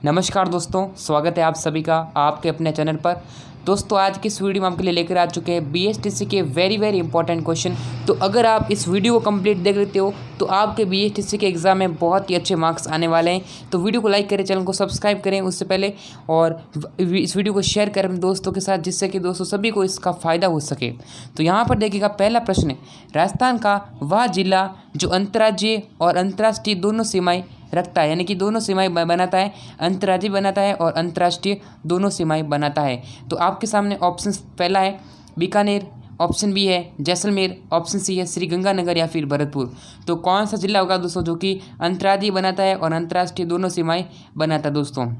नमस्कार दोस्तों, स्वागत है आप सभी का आपके अपने चैनल पर। दोस्तों आज की इस वीडियो में आपके लिए लेकर आ चुके हैं बीएसटीसी के वेरी इंपॉर्टेंट क्वेश्चन। तो अगर आप इस वीडियो को कंप्लीट देख लेते हो तो आपके बीएसटीसी के एग्ज़ाम में बहुत ही अच्छे मार्क्स आने वाले हैं। तो वीडियो को लाइक करें, चैनल को सब्सक्राइब करें उससे पहले, और इस वीडियो को शेयर करें अपने दोस्तों के साथ, जिससे कि दोस्तों सभी को इसका फ़ायदा हो सके। तो यहाँ पर देखिएगा, पहला प्रश्न है, राजस्थान का वह जिला जो अंतर्राज्यीय और अंतर्राष्ट्रीय दोनों सीमाएँ रखता है, यानी कि दोनों सीमाएं बनाता है, अंतर्राज्यीय बनाता है और अंतर्राष्ट्रीय दोनों सीमाएं बनाता है। तो आपके सामने ऑप्शन पहला है बीकानेर, ऑप्शन बी है जैसलमेर, ऑप्शन सी है श्रीगंगानगर या फिर भरतपुर। तो कौन सा जिला होगा दोस्तों जो कि अंतर्राज्यीय बनाता है और अंतर्राष्ट्रीय दोनों सीमाएं बनाता है दोस्तों?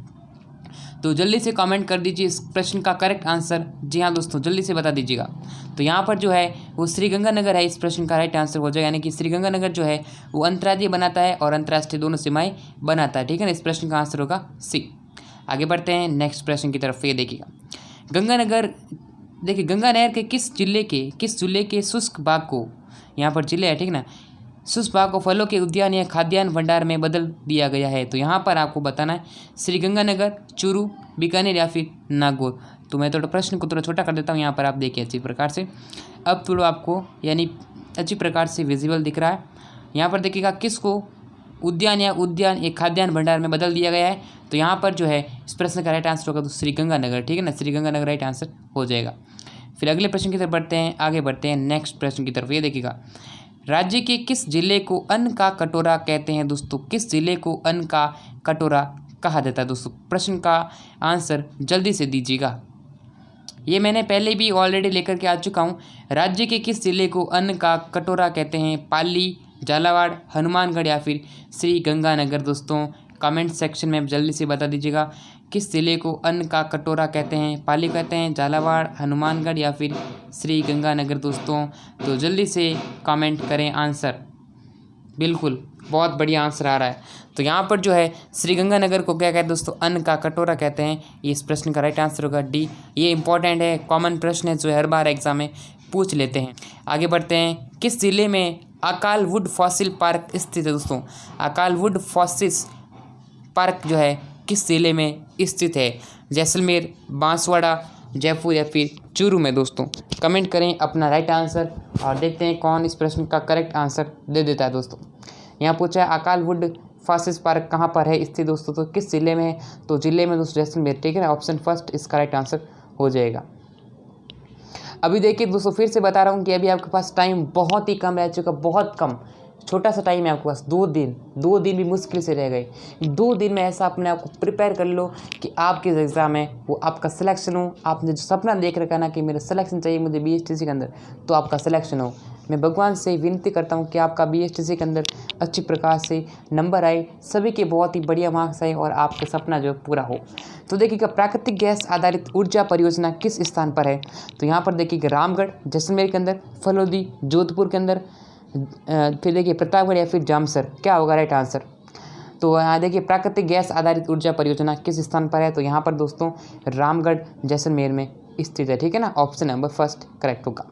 तो जल्दी से कमेंट कर दीजिए इस प्रश्न का करेक्ट आंसर। जी हाँ दोस्तों, जल्दी से बता दीजिएगा। तो यहाँ पर जो है वो श्रीगंगानगर है, इस प्रश्न का राइट आंसर हो जाएगा, यानी कि श्रीगंगानगर जो है वो अंतर्राज्यीय बनाता है और अंतर्राष्ट्रीय दोनों सीमाएं बनाता है। ठीक है ना, इस प्रश्न का आंसर होगा सी। आगे बढ़ते हैं नेक्स्ट प्रश्न की तरफ। ये देखिएगा, गंगानगर, देखिए गंगा नहर के किस जिले के शुष्क भाग को, यहाँ पर जिले है ठीक ना, शुष्क भाग को फलों के उद्यान या खाद्यान्न भंडार में बदल दिया गया है। तो यहाँ पर आपको बताना है श्रीगंगानगर, चूरू, बीकानेर या फिर नागौर। तो मैं थोड़ा प्रश्न को थोड़ा छोटा कर देता हूँ, यहाँ पर आप देखिए अच्छी प्रकार से, अब थोड़ा आपको यानी अच्छी प्रकार से विजिबल दिख रहा है। यहाँ पर देखिएगा, किसको उद्यान एक खाद्यान्न भंडार में बदल दिया गया है। तो यहाँ पर जो है इस प्रश्न का राइट आंसर होगा तो श्रीगंगानगर। ठीक है ना, श्रीगंगानगर राइट आंसर हो जाएगा। फिर अगले प्रश्न की तरफ आगे बढ़ते हैं नेक्स्ट प्रश्न की तरफ। ये देखिएगा, राज्य के किस जिले को अन्न का कटोरा कहते हैं दोस्तों? किस जिले को अन्न का कटोरा कहा जाता है दोस्तों? प्रश्न का आंसर जल्दी से दीजिएगा। ये मैंने पहले भी ऑलरेडी लेकर के आ चुका हूँ। राज्य के किस जिले को अन्न का कटोरा कहते हैं? पाली, झालावाड़, हनुमानगढ़ या फिर श्रीगंगानगर दोस्तों? कमेंट सेक्शन में जल्दी से बता दीजिएगा, किस जिले को अन्न का कटोरा कहते हैं? पाली कहते हैं, झालावाड़, हनुमानगढ़ या फिर श्रीगंगानगर दोस्तों? तो जल्दी से कमेंट करें आंसर। बिल्कुल, बहुत बढ़िया आंसर आ रहा है। तो यहाँ पर जो है श्रीगंगानगर को क्या कहते हैं दोस्तों? अन्न का कटोरा कहते हैं। ये इस प्रश्न का राइट आंसर होगा डी। ये इंपॉर्टेंट है, कॉमन प्रश्न है जो हर बार एग्जाम में पूछ लेते हैं। आगे बढ़ते हैं, किस जिले में अकाल वुड फॉसिल पार्क स्थित है दोस्तों? अकाल वुड फॉसिल पार्क जो है किस जिले में स्थित है? जैसलमेर, बांसवाड़ा, जयपुर या फिर चूरू में दोस्तों? कमेंट करें अपना राइट आंसर और देखते हैं कौन इस प्रश्न का करेक्ट आंसर दे देता है दोस्तों। यहाँ पूछा है अकाल वुड फॉसिल पार्क कहाँ पर है स्थित दोस्तों? तो किस जिले में है? तो जिले में दोस्तों जैसलमेर। ठीक है ना, ऑप्शन फर्स्ट इसका राइट आंसर हो जाएगा। अभी देखिए दोस्तों, फिर से बता रहा हूँ कि अभी आपके पास टाइम बहुत ही कम रह चुका, बहुत कम, छोटा सा टाइम है आपके पास। 2 दिन भी मुश्किल से रह गए। 2 दिन में ऐसा अपने आप को प्रिपेयर कर लो कि आपके जो एग्ज़ाम है वो आपका सिलेक्शन हो। आपने जो सपना देख रखा ना कि मेरा सिलेक्शन चाहिए मुझे बीएसटीसी के अंदर, तो आपका सिलेक्शन हो। मैं भगवान से विनती करता हूँ कि आपका बीएसटीसी के अंदर अच्छी प्रकार से नंबर आए, सभी के बहुत ही बढ़िया मार्क्स आए और आपका सपना जो पूरा हो। तो देखिएगा, प्राकृतिक गैस आधारित ऊर्जा परियोजना किस स्थान पर है? तो यहाँ पर देखिएगा, रामगढ़, जैसलमेर के अंदर, फलोदी, जोधपुर के अंदर, फिर देखिए प्रतापगढ़ या फिर जामसर। क्या होगा राइट आंसर? तो यहाँ देखिए, प्राकृतिक गैस आधारित ऊर्जा परियोजना किस स्थान पर है? तो यहाँ पर दोस्तों रामगढ़, जैसलमेर में स्थित है। ठीक है ना, ऑप्शन नंबर फर्स्ट करेक्ट होगा।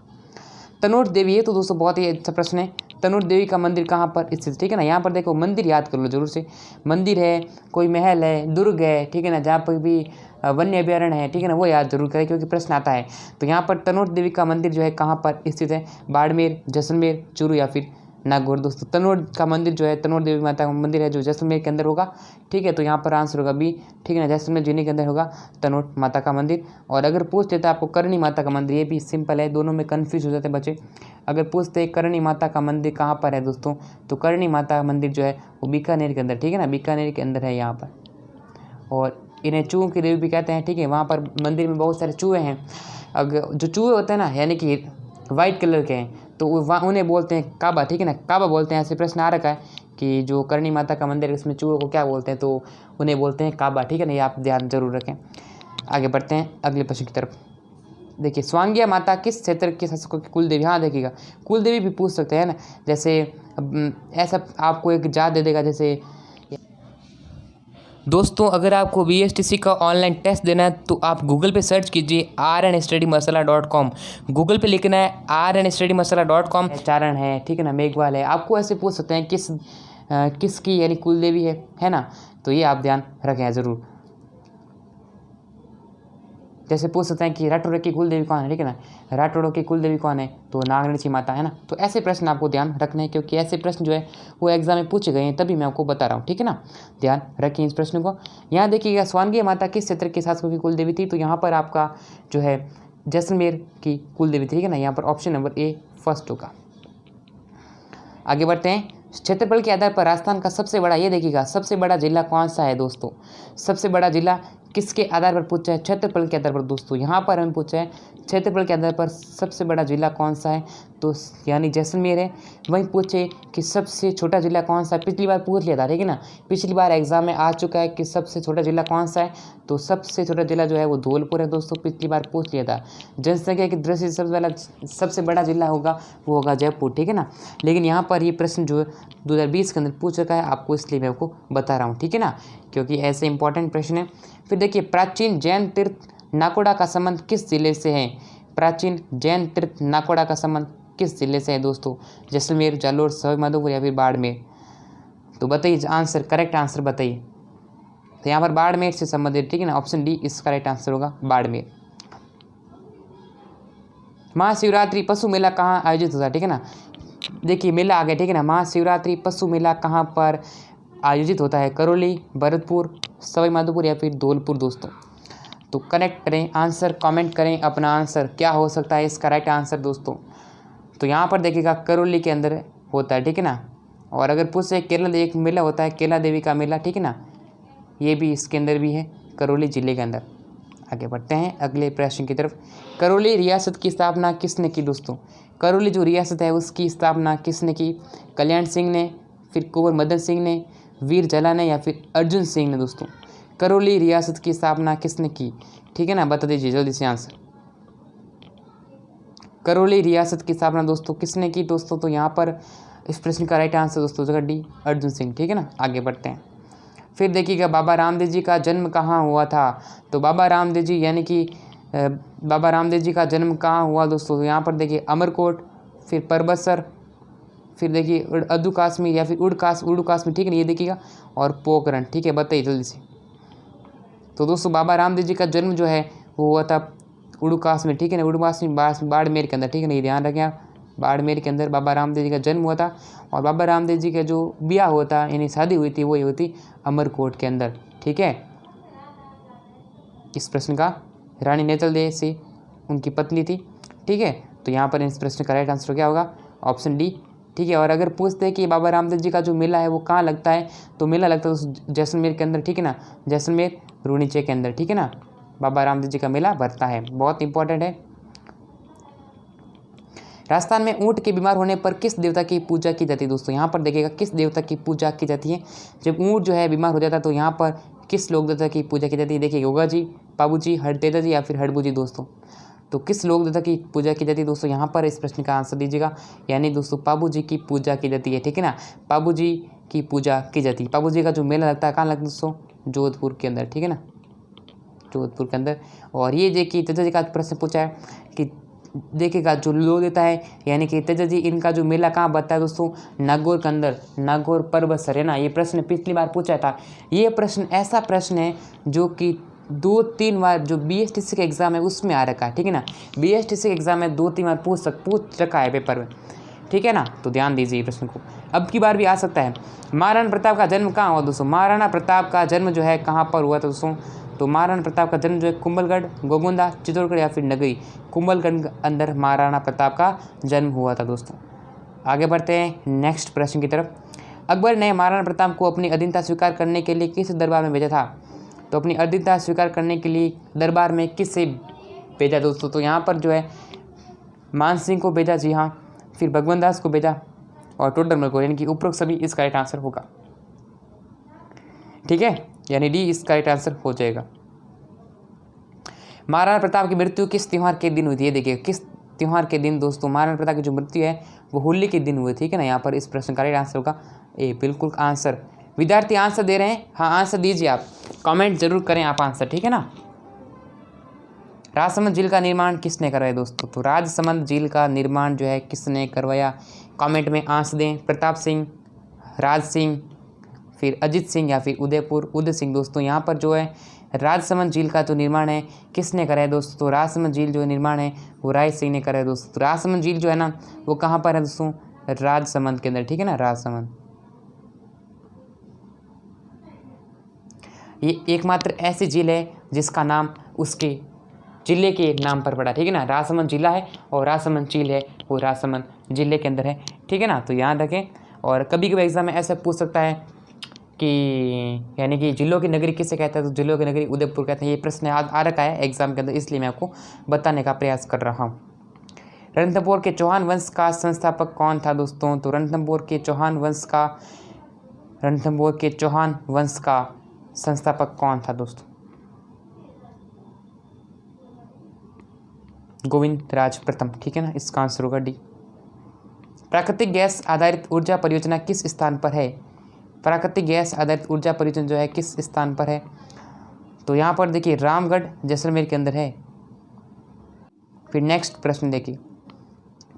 तनोट देवी है, तो दोस्तों बहुत ही अच्छा प्रश्न है। तनोट देवी का मंदिर कहाँ पर स्थित? ठीक है ना, यहाँ पर देखो मंदिर याद कर लो जरूर से। मंदिर है, कोई महल है, दुर्ग है, ठीक है ना, जहाँ पर भी वन्य अभ्यारण्य है, ठीक है ना, वो याद जरूर करें क्योंकि प्रश्न आता है। तो यहाँ पर तनोट देवी का मंदिर जो है कहाँ पर स्थित है? बाड़मेर, जैसलमेर, चूरू या फिर नागौर दोस्तों? तनोट का मंदिर जो है, तनोट देवी माता का मंदिर है जो जैसलमेर के अंदर होगा। ठीक है, तो यहाँ पर आंसर होगा बी। ठीक है ना, जैसलमेर जिले के अंदर होगा तनोट माता का मंदिर। और अगर पूछ लेता है आपको करणी माता का मंदिर, ये भी सिंपल है, दोनों में कन्फ्यूज हो जाते हैं बच्चे। अगर पूछते हैं करणी माता का मंदिर कहाँ पर है दोस्तों, तो करणी माता का मंदिर जो है वो बीकानेर के अंदर, ठीक है ना, बीकानेर के अंदर है यहाँ पर। और इन्हें चूहों की देवी भी कहते हैं। ठीक है, वहाँ पर मंदिर में बहुत सारे चूहे हैं। अगर जो चूहे होते हैं ना, यानी कि वाइट कलर के हैं, तो उन्हें बोलते हैं काबा। ठीक है ना, काबा बोलते हैं। ऐसे प्रश्न आ रखा है कि जो करणी माता का मंदिर है उसमें चूहों को क्या बोलते हैं, तो उन्हें बोलते हैं काबा। ठीक है ना, ये आप ध्यान जरूर रखें। आगे बढ़ते हैं अगले प्रश्न की तरफ। देखिए, स्वांगिया माता किस क्षेत्र के शासकों की कुल देवी? हाँ देखिएगा, कुल देवी भी पूछ सकते हैं ना, जैसे ऐसा आपको एक जात दे देगा। जैसे दोस्तों अगर आपको बीएसटीसी का ऑनलाइन टेस्ट देना है तो आप गूगल पे सर्च कीजिए rnstudymasala.com। गूगल पे लिखना है rnstudymasala.com। चारण है, ठीक है ना, मेघवाल है। आपको ऐसे पूछ सकते हैं किसकी यानी कुल देवी है ना, तो ये आप ध्यान रखें ज़रूर। जैसे पूछ सकते हैं कि राठौड़ की कुल देवी कौन है, ठीक है ना, राठौड़ों की कुल देवी कौन है, तो नागनची माता है ना। तो ऐसे प्रश्न आपको ध्यान रखने हैं, क्योंकि ऐसे प्रश्न जो है वो एग्जाम में पूछे गए हैं, तभी मैं आपको बता रहा हूँ, ठीक है ना। ध्यान रखिए इस प्रश्न को। यहाँ देखिएगा, स्वानगी माता किस क्षेत्र के शासकों की कुल देवी थी, तो यहाँ पर आपका जो है जैसलमेर की कुल देवी थी, ठीक है ना। यहाँ पर ऑप्शन नंबर ए फर्स्ट होगा। आगे बढ़ते हैं। क्षेत्रफल के आधार पर राजस्थान का सबसे बड़ा, ये देखिएगा सबसे बड़ा जिला कौन सा है दोस्तों, सबसे बड़ा जिला किसके आधार पर पूछा है, क्षेत्रफल के आधार पर दोस्तों। यहाँ पर हमें पूछा है क्षेत्रफल के आधार पर सबसे बड़ा जिला कौन सा है, तो यानी जैसलमेर है। वहीं पूछे कि सबसे छोटा जिला कौन सा है, पिछली बार पूछ लिया था, ठीक है ना, पिछली बार एग्जाम में आ चुका है कि सबसे छोटा जिला कौन सा है, तो सबसे छोटा जिला जो है वो धौलपुर है दोस्तों, पिछली बार पूछ लिया था। जनसंख्या की दृष्टि से सबसे बड़ा जिला होगा वो होगा जयपुर, ठीक है ना। लेकिन यहाँ पर ये प्रश्न जो 2020 के अंदर पूछ रखा है आपको, इसलिए मैं आपको बता रहा हूँ, ठीक है ना, क्योंकि ऐसे इंपॉर्टेंट प्रश्न है। फिर देखिए, प्राचीन जैन तीर्थ नाकोड़ा का संबंध किस जिले से है, प्राचीन जैन तीर्थ नाकोड़ा का संबंध किस जिले से है दोस्तों, जैसलमेर, जालोर, सवाई माधोपुर या फिर बाड़मेर। तो बताइए आंसर, करेक्ट आंसर बताइए। तो यहाँ पर बाड़मेर से संबंधित, ठीक है ना, ऑप्शन डी इसका करेक्ट आंसर होगा, बाड़मेर। महाशिवरात्रि पशु मेला कहाँ आयोजित होता है, ठीक है ना। देखिए मेला आ गया, ठीक है ना, महाशिवरात्रि पशु मेला कहाँ पर आयोजित होता है, करौली, भरतपुर, सवाई माधोपुर या फिर धौलपुर दोस्तों। तो कनेक्ट करें आंसर, कमेंट करें अपना आंसर, क्या हो सकता है इसका राइट आंसर दोस्तों। तो यहाँ पर देखिएगा करौली के अंदर होता है, ठीक है ना। और अगर पूछे केरला एक मेला होता है केला देवी का मेला, ठीक है ना, ये भी इसके अंदर भी है, करौली जिले के अंदर। आगे बढ़ते हैं अगले प्रश्न की तरफ। करौली रियासत की स्थापना किसने की दोस्तों, करौली जो रियासत है उसकी स्थापना किसने की, कल्याण सिंह ने, फिर कुंवर मदन सिंह ने, वीर जला ने या फिर अर्जुन सिंह ने दोस्तों। करौली रियासत की स्थापना किसने की, ठीक है ना, बता दीजिए जल्दी से आंसर। करौली रियासत की स्थापना दोस्तों किसने की दोस्तों, तो यहाँ पर इस प्रश्न का राइट आंसर दोस्तों जगह डी अर्जुन सिंह, ठीक है ना। आगे बढ़ते हैं। फिर देखिएगा, बाबा रामदेव जी का जन्म कहाँ हुआ था, तो बाबा रामदेव जी यानी कि बाबा रामदेव जी का जन्म कहाँ हुआ दोस्तों, तो यहाँ पर देखिए अमरकोट, फिर परबसर, फिर देखिए अद्दू कश्मीर या फिर उड़ू कश्मीर, ठीक है ना, ये देखिएगा, और पोखरण, ठीक है, बताइए जल्दी से। तो दोस्तों बाबा रामदेव जी का जन्म जो है वो हुआ था उड़ू कश्मीर, ठीक है ना, उड़ू कश्मीर बाड़मेर के अंदर, ठीक है ना, ये ध्यान रखें आप, बाड़मेर के अंदर बाबा रामदेव जी का जन्म हुआ था। और बाबा रामदेव जी का जो ब्याह हुआ था यानी शादी हुई थी वो हुई थी अमरकोट के अंदर, ठीक है। इस प्रश्न का रानी नेतल देव से उनकी पत्नी थी, ठीक है। तो यहाँ पर इस प्रश्न का राइट आंसर क्या होगा, ऑप्शन डी, ठीक है। और अगर पूछते हैं कि बाबा रामदेव जी का जो मेला है वो कहाँ लगता है, तो मेला लगता है जैसलमेर के अंदर, ठीक है ना, जैसलमेर रूनीचे के अंदर, ठीक है ना, बाबा रामदेव जी का मेला भरता है, बहुत इंपॉर्टेंट है। राजस्थान में ऊँट के बीमार होने पर किस देवता की पूजा की जाती है दोस्तों, यहाँ पर देखिएगा किस देवता की पूजा की जाती है। जब ऊँट जो है बीमार हो जाता है तो यहाँ पर किस लोक देवता की पूजा की जाती है, देखिए योगा जी, पाबू जी, हरतेजा जी या फिर हड़बू जी दोस्तों। तो किस लोक देवता की पूजा की जाती है दोस्तों, यहाँ पर इस प्रश्न का आंसर दीजिएगा, यानी दोस्तों पाबू जी की पूजा की जाती है, ठीक है ना, पाबू जी की पूजा की जाती है। पाबू जी का जो मेला लगता है कहाँ लगता है दोस्तों, जोधपुर के अंदर, ठीक है ना, जोधपुर के अंदर। और ये देखिए तेजा जी का प्रश्न पूछा है कि देखिएगा जो लोक देवता है यानी कि तेजा जी, इनका जो मेला कहाँ बनता है दोस्तों, नागौर के अंदर, नागौर परबसर है ना। ये प्रश्न पिछली बार पूछा था, ये प्रश्न ऐसा प्रश्न है जो कि 2-3 बार जो BSTC का एग्ज़ाम है उसमें आ रखा है, ठीक है ना, BSTC के एग्ज़ाम में 2-3 बार पूछ रखा है पेपर में, ठीक है ना। तो ध्यान दीजिए प्रश्न को, अब की बार भी आ सकता है। महाराणा प्रताप का जन्म कहाँ हुआ दोस्तों, महाराणा प्रताप का जन्म जो है कहाँ पर हुआ था दोस्तों, तो महाराणा प्रताप का जन्म जो है कुंभलगढ़, गोगुंदा, चित्तौड़गढ़ या फिर नगरी, कुंभलगढ़ के अंदर महाराणा प्रताप का जन्म हुआ था दोस्तों। आगे बढ़ते हैं नेक्स्ट प्रश्न की तरफ। अकबर ने महाराणा प्रताप को अपनी अधीनता स्वीकार करने के लिए किस दरबार में भेजा था, तो अपनी अधीनता स्वीकार करने के लिए दरबार में किससे भेजा दोस्तों, तो यहाँ पर जो है मान सिंह को भेजा, जी हाँ, फिर भगवंत दास को भेजा और टोडरमल को, यानी कि उपरोक्त सभी इसका राइट आंसर होगा, ठीक है, यानी डी इसका राइट आंसर हो जाएगा। महाराणा प्रताप की मृत्यु किस त्यौहार के दिन हुई थी, ये देखिए किस त्यौहार के दिन दोस्तों महाराणा प्रताप की जो मृत्यु है वो होली के दिन हुई, ठीक है ना। यहाँ पर इस प्रश्न का राइट आंसर होगा ए, बिल्कुल आंसर। विद्यार्थी आंसर दे रहे हैं, हाँ आंसर दीजिए आप, कमेंट जरूर करें आप आंसर, ठीक है ना। राजसमंद झील का निर्माण किसने करवाया दोस्तों, तो राजसमंद झील का निर्माण जो है किसने करवाया, कमेंट में आंसर दें। प्रताप सिंह, राज सिंह, फिर अजित सिंह या फिर उदयपुर उदय सिंह। दोस्तों यहाँ पर जो है राजसमंद झील का जो निर्माण है किसने करा है दोस्तों? तो राजसमंद झील जो निर्माण है वो राय सिंह ने करा है दोस्तों। तो राजसमंद झील जो है ना वो कहाँ पर है दोस्तों? राजसमंद के अंदर, ठीक है ना, राजसमंद। ये एकमात्र ऐसी झील है जिसका नाम उसके जिले के नाम पर पड़ा, ठीक है ना। राजसमंद जिला है और राजसमंद झील है वो राजसमंद जिले के अंदर है, ठीक है ना। तो याद रखें। और कभी कभी एग्जाम में ऐसा पूछ सकता है कि यानी कि जिलों की नगरी किसे कहता है? तो जिलों की नगरी उदयपुर कहते हैं। ये प्रश्न आ रखा है एग्जाम के अंदर, इसलिए मैं आपको बताने का प्रयास कर रहा हूँ। रणथंभौर के चौहान वंश का संस्थापक कौन था दोस्तों? तो रणथंभौर के चौहान वंश का संस्थापक कौन था दोस्तों? गोविंद राज प्रथम, ठीक है ना। इसका आंसर होगा डी। प्राकृतिक गैस आधारित ऊर्जा परियोजना किस स्थान पर है? प्राकृतिक गैस आधारित ऊर्जा परियोजना जो है किस स्थान पर है? तो यहाँ पर देखिए रामगढ़ जैसलमेर के अंदर है। फिर नेक्स्ट प्रश्न देखिए,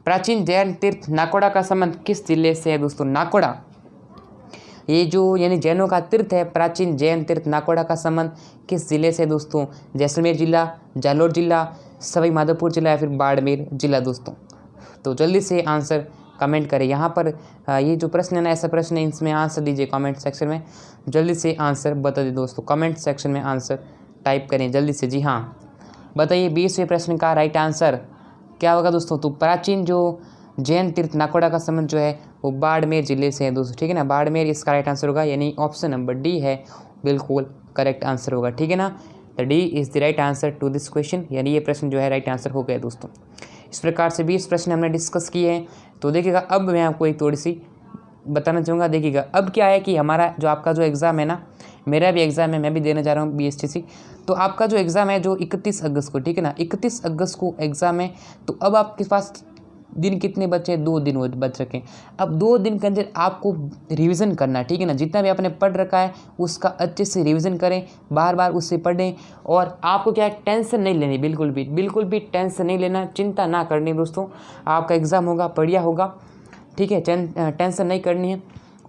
प्राचीन जैन तीर्थ नाकोड़ा का संबंध किस जिले से है दोस्तों? नाकोड़ा, ये जो यानी जैनों का तीर्थ है, प्राचीन जैन तीर्थ नाकोड़ा का संबंध किस जिले से दोस्तों? जैसलमेर जिला, जालोर जिला, सवाई माधोपुर जिला या फिर बाड़मेर जिला दोस्तों। तो जल्दी से आंसर कमेंट करें। यहाँ पर ये जो प्रश्न है ना, ऐसा प्रश्न है, इसमें आंसर दीजिए कमेंट सेक्शन में। जल्दी से आंसर बता दीजिए दोस्तों, कमेंट सेक्शन में आंसर टाइप करें जल्दी से। जी हाँ, बताइए 20वें प्रश्न का राइट आंसर क्या होगा दोस्तों? तो प्राचीन जो जैन तीर्थ नाकोड़ा का संबंध जो है वो बाड़मेर जिले से है दोस्तों, ठीक है ना। बाड़मेर इसका राइट आंसर होगा, यानी ऑप्शन नंबर डी है बिल्कुल करेक्ट आंसर होगा, ठीक है ना। The D is the right answer to this question, यानी ये प्रश्न जो है राइट आंसर हो गया दोस्तों। इस प्रकार से 20 प्रश्न हमने डिस्कस किए हैं। तो देखिएगा अब मैं आपको एक थोड़ी सी बताना चाहूँगा। देखिएगा अब क्या है कि हमारा जो आपका जो एग्ज़ाम है ना, मेरा भी एग्ज़ाम है, मैं भी देने जा रहा हूँ BSTC। तो आपका जो एग्ज़ाम है जो 31 अगस्त को, ठीक है ना, 31 अगस्त को एग्ज़ाम है। तो अब आपके पास दिन कितने बचे हैं? 2 दिन बच रखे। अब 2 दिन के अंदर आपको रिवीजन करना है, ठीक है ना। जितना भी आपने पढ़ रखा है उसका अच्छे से रिवीजन करें, बार बार उससे पढ़ें। और आपको क्या है, टेंशन नहीं लेनी, बिल्कुल भी टेंशन नहीं लेना, चिंता ना करनी दोस्तों। आपका एग्ज़ाम होगा, बढ़िया होगा, ठीक है, टेंशन नहीं करनी है।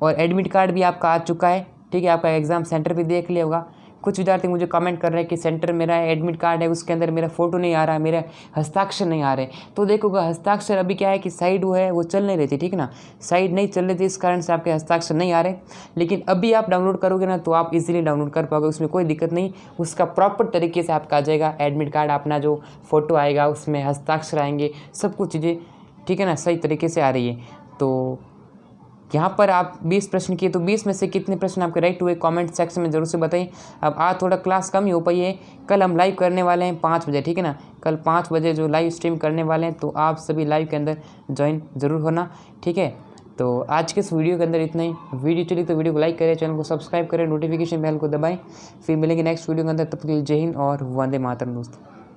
और एडमिट कार्ड भी आपका आ चुका है, ठीक है। आपका एग्ज़ाम सेंटर भी देख लिया होगा। कुछ विद्यार्थी मुझे कमेंट कर रहे हैं कि सेंटर मेरा एडमिट कार्ड है, उसके अंदर मेरा फ़ोटो नहीं आ रहा है, मेरा हस्ताक्षर नहीं आ रहे। तो देखोगा हस्ताक्षर अभी क्या है कि साइड वो है वो चल नहीं रही थी, ठीक है ना, साइड नहीं चल रही थी, इस कारण से आपके हस्ताक्षर नहीं आ रहे। लेकिन अभी आप डाउनलोड करोगे ना तो आप इजीली डाउनलोड कर पाओगे, उसमें कोई दिक्कत नहीं। उसका प्रॉपर तरीके से आपका आ जाएगा एडमिट कार्ड, अपना जो फ़ोटो आएगा उसमें हस्ताक्षर आएंगे, सब कुछ चीज़ें, ठीक है ना, सही तरीके से आ रही है। तो यहाँ पर आप 20 प्रश्न किए, तो 20 में से कितने प्रश्न आपके राइट हुए कमेंट सेक्शन में ज़रूर से बताइए। अब आज थोड़ा क्लास कम ही हो पाई है, कल हम लाइव करने वाले हैं 5 बजे, ठीक है ना। कल 5 बजे जो लाइव स्ट्रीम करने वाले हैं, तो आप सभी लाइव के अंदर ज्वाइन ज़रूर होना, ठीक है। तो आज के इस वीडियो के अंदर इतना ही। वीडियो चली तो वीडियो को लाइक करें, चैनल को सब्सक्राइब करें, नोटिफिकेशन बेल को दबाएँ। फिर मिलेंगे नेक्स्ट वीडियो के अंदर, तब तक के लिए जय हिंद और वंदे मातरम दोस्तों।